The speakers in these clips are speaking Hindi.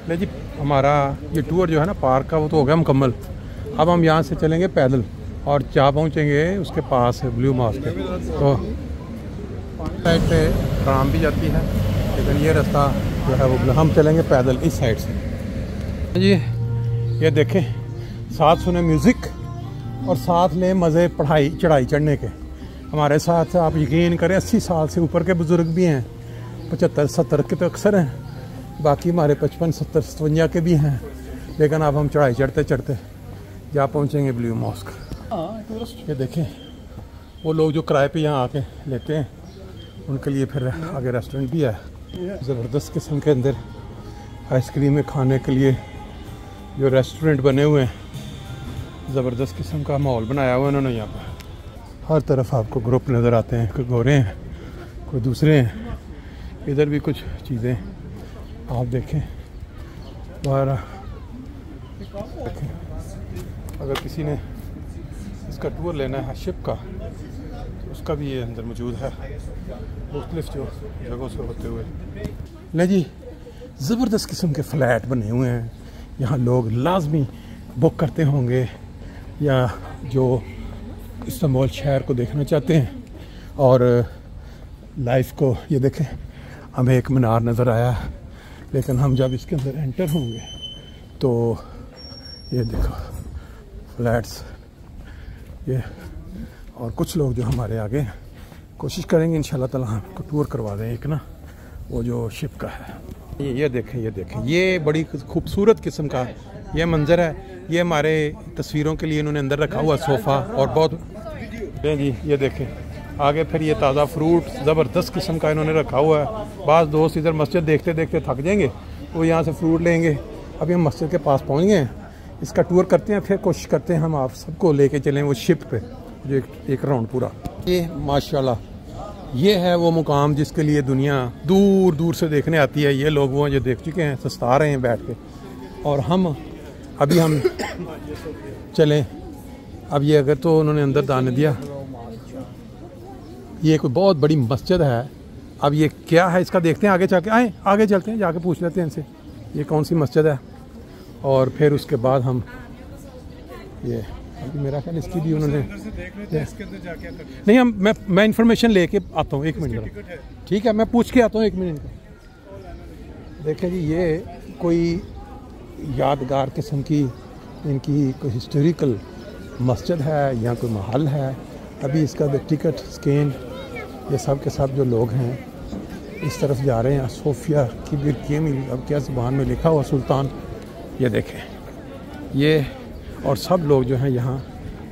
ले जी, हमारा ये टूर जो है ना पार्क का वो तो हो गया मुकम्मल। अब हम यहाँ से चलेंगे पैदल और जा पहुँचेंगे उसके पास ब्लू मॉस्क पे। तो साइड पे ट्राम भी जाती है, लेकिन ये रास्ता जो है वो हम चलेंगे पैदल इस साइड से जी। ये देखें, साथ सुने म्यूज़िक और साथ लें मज़े पढ़ाई चढ़ाई चढ़ने के। हमारे साथ आप यकीन करें 80 साल से ऊपर के बुज़ुर्ग भी हैं, 75-70 के तो अक्सर हैं, बाकी हमारे 55-70-57 के भी हैं। लेकिन अब हम चढ़ाई चढ़ते चढ़ते जा पहुँचेंगे ब्लू मॉस्क। ये देखें, वो लोग जो किराए पे यहाँ आके लेते हैं उनके लिए फिर आगे रेस्टोरेंट भी है। ज़बरदस्त किस्म के अंदर आइसक्रीम में खाने के लिए जो रेस्टोरेंट बने हुए हैं, ज़बरदस्त किस्म का माहौल बनाया हुआ है इन्होंने। यहाँ पर हर तरफ आपको ग्रुप नज़र आते हैं, कोई गोरे हैं कोई दूसरे हैं। इधर भी कुछ चीज़ें आप देखें बाहर। अगर किसी ने इसका टूर लेना है शिप का तो उसका भी ये अंदर मौजूद है, मुख्तलिफ जो जगहों से होते हुए। ले जी, ज़बरदस्त किस्म के फ़्लैट बने हुए हैं यहाँ, लोग लाजमी बुक करते होंगे या जो इस्तांबुल शहर को देखना चाहते हैं और लाइफ को। ये देखें, हमें एक मीनार नज़र आया, लेकिन हम जब इसके अंदर एंटर होंगे तो ये देखो फ्लैट्स ये। और कुछ लोग जो हमारे आगे कोशिश करेंगे इंशाल्लाह ताला हमको टूर करवा दें एक ना, वो जो शिप का है। ये देखें, ये देखें, ये बड़ी खूबसूरत किस्म का ये मंज़र है। ये हमारे तस्वीरों के लिए इन्होंने अंदर रखा हुआ सोफ़ा और बहुत जी। ये देखें आगे फिर ये ताज़ा फ्रूट ज़बरदस्त किस्म का इन्होंने रखा हुआ है। बाज़ दोस्त इधर मस्जिद देखते देखते थक जाएंगे, वो यहाँ से फ्रूट लेंगे। अभी हम मस्जिद के पास पहुँच गए हैं, इसका टूर करते हैं, फिर कोशिश करते हैं हम आप सबको लेके चलें वो शिप पे जो एक राउंड पूरा। ये माशाल्लाह ये है वो मुकाम जिसके लिए दुनिया दूर दूर से देखने आती है। ये लोग वो जो देख चुके हैं, सस्ता रहे हैं बैठ के, और हम अभी हम चलें। अब ये अगर तो उन्होंने अंदर दाने दिया, ये कोई बहुत बड़ी मस्जिद है। अब ये क्या है इसका देखते हैं, आगे चल के आए, आगे चलते हैं, जाके पूछ लेते हैं इनसे ये कौन सी मस्जिद है। और फिर उसके बाद हम ये अभी मेरा ख्याल इसकी भी उन्होंने नहीं, हम मैं इंफॉर्मेशन लेके आता हूँ। 1 मिनट ठीक है, मैं पूछ के आता हूँ 1 मिनट का। देखें जी, ये कोई यादगार किस्म की इनकी कोई हिस्टोरिकल मस्जिद है या कोई महल है। अभी इसका टिकट स्कैन ये सब के सब जो लोग हैं इस तरफ जा रहे हैं। सोफिया की बिरकेम, अब क्या ज़ुबान में लिखा हुआ सुल्तान। ये देखें ये, और सब लोग जो हैं यहाँ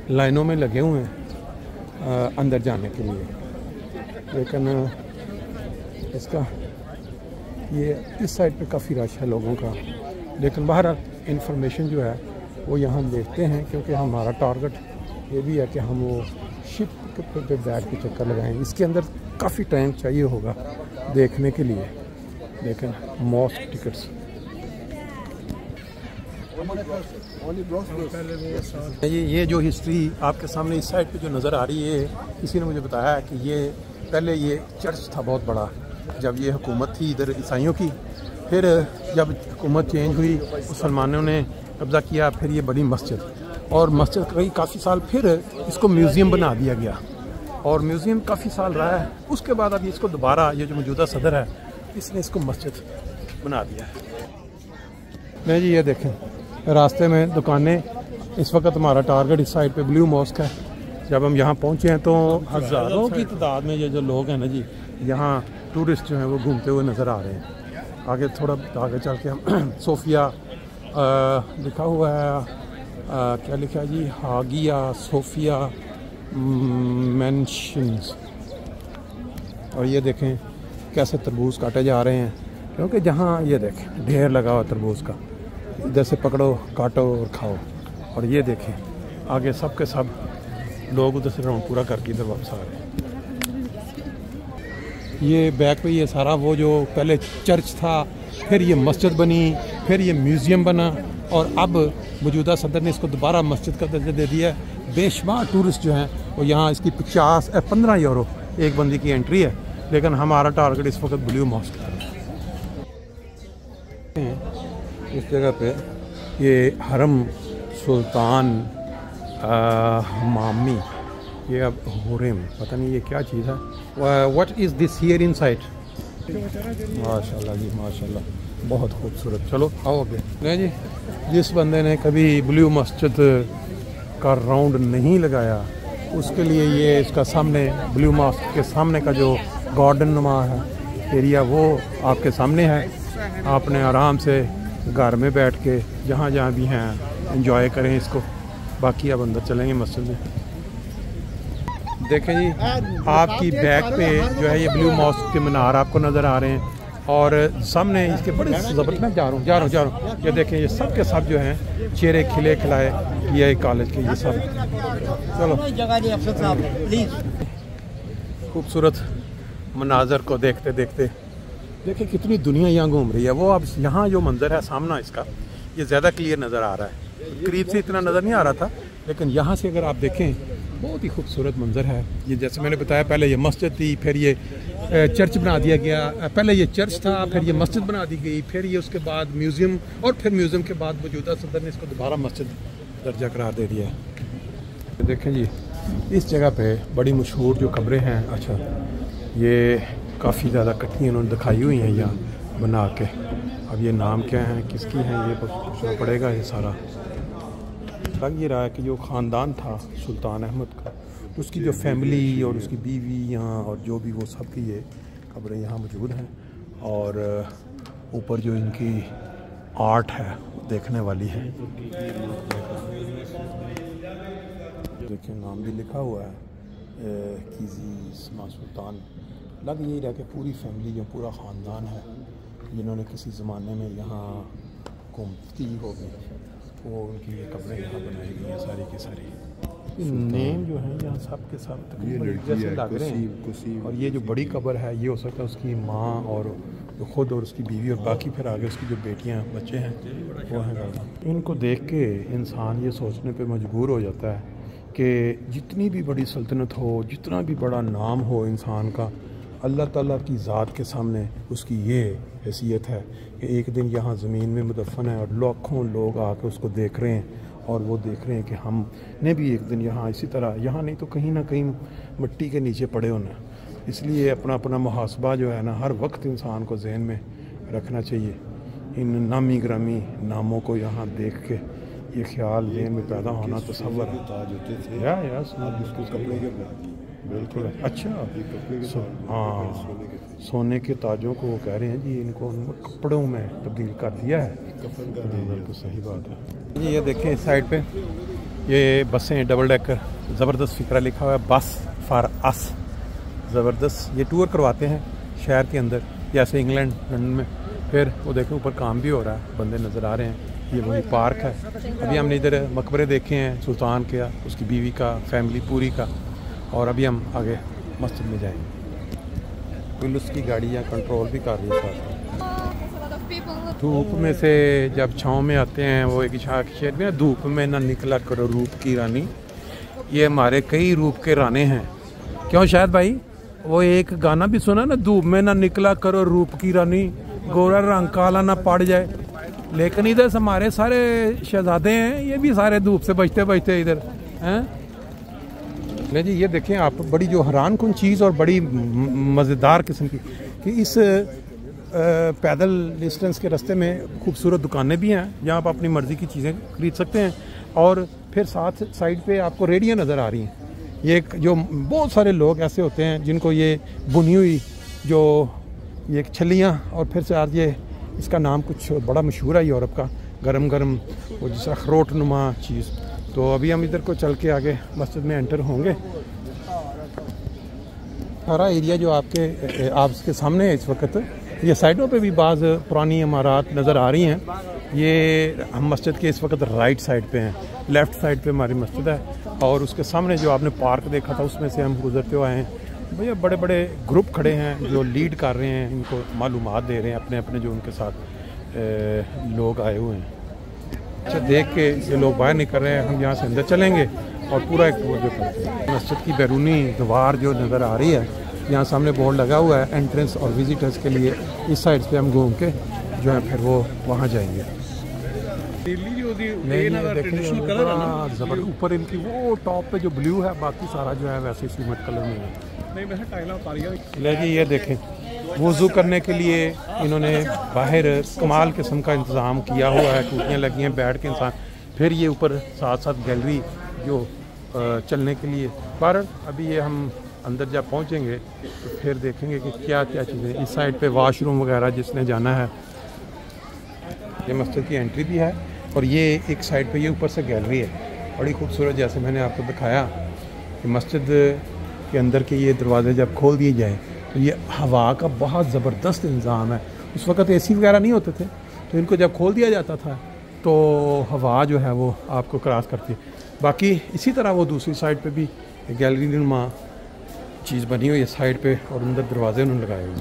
लाइनों में लगे हुए हैं अंदर जाने के लिए। लेकिन इसका ये इस साइड पे काफ़ी रश है लोगों का। लेकिन बाहर इंफॉर्मेशन जो है वो यहाँ देखते हैं, क्योंकि हमारा टारगेट ये भी है कि हम वो शिप पे बैठ के चक्कर लगाएं। इसके अंदर काफ़ी टाइम चाहिए होगा देखने के लिए। लेकिन मॉस्क टिकट्स ये जो हिस्ट्री आपके सामने इस साइड पे जो नज़र आ रही है, किसी ने मुझे बताया है कि ये पहले ये चर्च था बहुत बड़ा, जब ये हुकूमत थी इधर ईसाइयों की। फिर जब हुकूमत चेंज हुई, मुसलमानों ने कब्ज़ा किया, फिर ये बड़ी मस्जिद, और मस्जिद कई काफ़ी साल फिर इसको म्यूज़ियम बना दिया गया, और म्यूज़ियम काफ़ी साल रहा है। उसके बाद अब इसको दोबारा ये जो मौजूदा सदर है इसने इसको मस्जिद बना दिया है। नहीं जी, ये देखें रास्ते में दुकानें। इस वक्त हमारा टारगेट इस साइड पे ब्लू मॉस्क है। जब हम यहाँ पहुँचे हैं तो हज़ारों की तादाद में ये जो लोग हैं ना जी, यहाँ टूरिस्ट जो हैं वो घूमते हुए नज़र आ रहे हैं। आगे थोड़ा आगे चल के हम सोफिया लिखा हुआ है, क्या लिखा है जी, हागिया सोफिया मैंशंस। और ये देखें कैसे तरबूज काटे जा रहे हैं, क्योंकि जहाँ ये देखें ढेर लगा हुआ तरबूज का, इधर से पकड़ो काटो और खाओ। और ये देखें आगे सब के सब लोग उधर से राउंड पूरा करके इधर वापस आ रहे हैं। ये बैक पे ये सारा वो जो पहले चर्च था, फिर ये मस्जिद बनी, फिर ये म्यूज़ियम बना, और अब मौजूदा सदर ने इसको दोबारा मस्जिद का दर्जा दे दिया है। बेशुमार टूरिस्ट जो हैं वो यहाँ, इसकी 15 यूरो एक बंदी की एंट्री है। लेकिन हमारा टारगेट इस वक्त ब्लू मॉस्क है। इस जगह पे ये हरम सुल्तान मामी, ये अब हुरेम, पता नहीं ये क्या चीज़ है। What is this here inside? माशाल्लाह जी माशाल्लाह, बहुत खूबसूरत। चलो आओगे। नहीं जी, जिस बंदे ने कभी ब्लू मस्जिद का राउंड नहीं लगाया उसके लिए ये इसका सामने ब्लू मॉस्क के सामने का जो गार्डन नुमा है एरिया वो आपके सामने है। आपने आराम से घर में बैठ के जहाँ जहाँ भी हैं एंजॉय करें इसको। बाकी अब अंदर चलेंगे मस्जिद में। देखें जी, आपकी बैक पे जो है ये ब्लू मॉस्क के मीनार आपको नज़र आ रहे हैं और सामने इसके बड़े ज़बरदस्त। मैं जा रहा हूँ। ये देखें, ये सब के सब जो हैं चेहरे खिले खिलाए ये कॉलेज के, ये सब। चलो खूबसूरत मनाजर को देखते देखते देखें कितनी दुनिया यहाँ घूम रही है। वो अब यहाँ जो मंजर है सामना इसका, ये ज़्यादा क्लियर नज़र आ रहा है। करीब से इतना नज़र नहीं आ रहा था, लेकिन यहाँ से अगर आप देखें बहुत ही खूबसूरत मंजर है। ये जैसे मैंने बताया, पहले ये मस्जिद थी, फिर ये चर्च बना दिया गया। पहले ये चर्च था, फिर ये मस्जिद बना दी गई, फिर ये उसके बाद म्यूज़ियम, और फिर म्यूज़ियम के बाद मौजूदा सदर ने इसको दोबारा मस्जिद दर्जा करार दे दिया है। देखें जी, इस जगह पे बड़ी मशहूर जो कब्रें हैं, अच्छा ये काफ़ी ज़्यादा कट्टी उन्होंने दिखाई हुई हैं यहाँ बना के। अब ये नाम क्या है, किसकी हैं, ये पूछना पड़ेगा। ये सारा लग ये रहा है कि जो ख़ानदान था सुल्तान अहमद का, उसकी जो फैमिली और उसकी बीवी यहाँ और जो भी वो सब की ये कब्रें यहाँ मौजूद हैं। और ऊपर जो इनकी आर्ट है देखने वाली है। देखिए नाम भी लिखा हुआ है, कीज़ी इस्मा सुल्तान। लग यही रहा कि पूरी फैमिली जो पूरा ख़ानदान है जिन्होंने किसी ज़माने में यहाँ हुकूमती होगी, वो उनकी ये कब्रें यहाँ बनाई गई हैं सारी की सारी। नेम जो है यहाँ सब के सब तकरीबन जैसे लग रहे हैं। और ये जो बड़ी कब्र है ये हो सकता है उसकी माँ और ख़ुद और उसकी बीवी, और बाकी फिर आगे उसकी जो बेटियाँ बच्चे हैं वो हैं। इनको देख के इंसान ये सोचने पे मजबूर हो जाता है कि जितनी भी बड़ी सल्तनत हो, जितना भी बड़ा नाम हो इंसान का, अल्लाह ताला की ज़ात के सामने उसकी ये हैसियत है कि एक दिन यहाँ ज़मीन में मुदफ़न है और लाखों लोग आके उसको देख रहे हैं। और वो देख रहे हैं कि हमने भी एक दिन यहाँ इसी तरह, यहाँ नहीं तो कहीं ना कहीं मिट्टी के नीचे पड़े होना। इसलिए अपना अपना मुहासबा जो है ना हर वक्त इंसान को जहन में रखना चाहिए। इन नामी ग्रामी नामों को यहाँ देख के ये ख्याल जहन में पैदा होना तसव्वुर है। बिल्कुल अच्छा। हाँ, सोने के ताजों को वो कह रहे हैं जी इनको कपड़ों में तब्दील कर दिया है। बिल्कुल सही बात है जी। ये देखें इस साइड पे ये बसें डबल डेकर, ज़बरदस्त फिक्रा लिखा हुआ है, बस फॉर अस। ज़बरदस्त। ये टूर करवाते हैं शहर के अंदर, जैसे इंग्लैंड लंदन में। फिर वो देखें ऊपर काम भी हो रहा है, बंदे नज़र आ रहे हैं। ये वही पार्क है। अभी हमने इधर मकबरे देखे हैं सुल्तान के, उसकी बीवी का, फैमिली पूरी का। और अभी हम आगे मस्जिद में जाएंगे। पुलिस की गाड़ी यहाँ कंट्रोल भी कर रही है। धूप में से जब छाँव में आते हैं, वो एक शेर में, धूप में ना निकला करो रूप की रानी। ये हमारे कई रूप के राने हैं। क्यों शायद भाई, वो एक गाना भी सुना ना, धूप में ना निकला करो रूप की रानी, गोरा रंग काला ना पड़ जाए। लेकिन इधर हमारे सारे शहजादे हैं, ये भी सारे धूप से बचते बचते इधर हैं। नहीं जी, ये देखें आप, बड़ी जो हैरान कुन चीज़ और बड़ी मज़ेदार किस्म की कि इस पैदल डिस्टेंस के रास्ते में खूबसूरत दुकानें भी हैं जहाँ आप अपनी मर्ज़ी की चीज़ें खरीद सकते हैं। और फिर साथ साइड पे आपको रेडियाँ नज़र आ रही हैं। ये जो बहुत सारे लोग ऐसे होते हैं जिनको ये बुनी हुई जो ये छलियाँ, और फिर से आज ये इसका नाम कुछ बड़ा मशहूर है यूरोप का, गरम गरम वो जैसा अखरोट नुमा चीज़। तो अभी हम इधर को चल के आगे मस्जिद में एंटर होंगे। सारा एरिया जो आपके सामने है इस वक्त, ये साइडों पे भी बाज़ पुरानी इमारत नज़र आ रही हैं। ये हम मस्जिद के इस वक्त राइट साइड पे हैं, लेफ़्ट साइड पे हमारी मस्जिद है। और उसके सामने जो आपने पार्क देखा था उसमें से हम गुजरते हुए आए हैं। भैया बड़े बड़े ग्रुप खड़े हैं जो लीड कर रहे हैं, इनको मालूमात दे रहे हैं अपने अपने जो उनके साथ लोग आए हुए हैं। अच्छा, देख के ये लोग बाहर नहीं कर रहे हैं, हम यहाँ से अंदर चलेंगे और पूरा एक वो जो करते हैं। मस्जिद की बैरूनी दीवार जो नज़र आ रही है, यहाँ सामने बोर्ड लगा हुआ है एंट्रेंस और विजिटर्स के लिए। इस साइड से हम घूम के जो है फिर वो वहाँ जाएंगे। ट्रेडिशनल कलर है ना, जबरदस्त। ऊपर इनकी वो टॉप पे जो ब्लू है, बाकी सारा जो है वैसे सीमेंट कलर में है। नहीं वैसे टाइलें उतारी है। ले जी ये देखें, वुज़ू करने के लिए इन्होंने बाहर कमाल किस्म का इंतज़ाम किया हुआ है, टूटियाँ लगी हैं, बैठ के इंसान, फिर ये ऊपर साथ साथ गैलरी जो चलने के लिए। पर अभी ये हम अंदर जब पहुँचेंगे तो फिर देखेंगे कि क्या क्या चीज़ें। इस साइड पे वॉशरूम वगैरह जिसने जाना है, ये मस्जिद की एंट्री भी है, और ये एक साइड पे ये ऊपर से गैलरी है बड़ी खूबसूरत। जैसे मैंने आपको दिखाया कि मस्जिद के अंदर के ये दरवाज़े जब खोल दिए जाए तो ये हवा का बहुत ज़बरदस्त इंतज़ाम है। उस वक़्त एसी वगैरह नहीं होते थे, तो इनको जब खोल दिया जाता था तो हवा जो है वो आपको क्रॉस करती है। बाकी इसी तरह वो दूसरी साइड पे भी गैलरी नुमा चीज़ बनी हुई है साइड पे, और अंदर दरवाजे उन्होंने लगाए हुए हैं।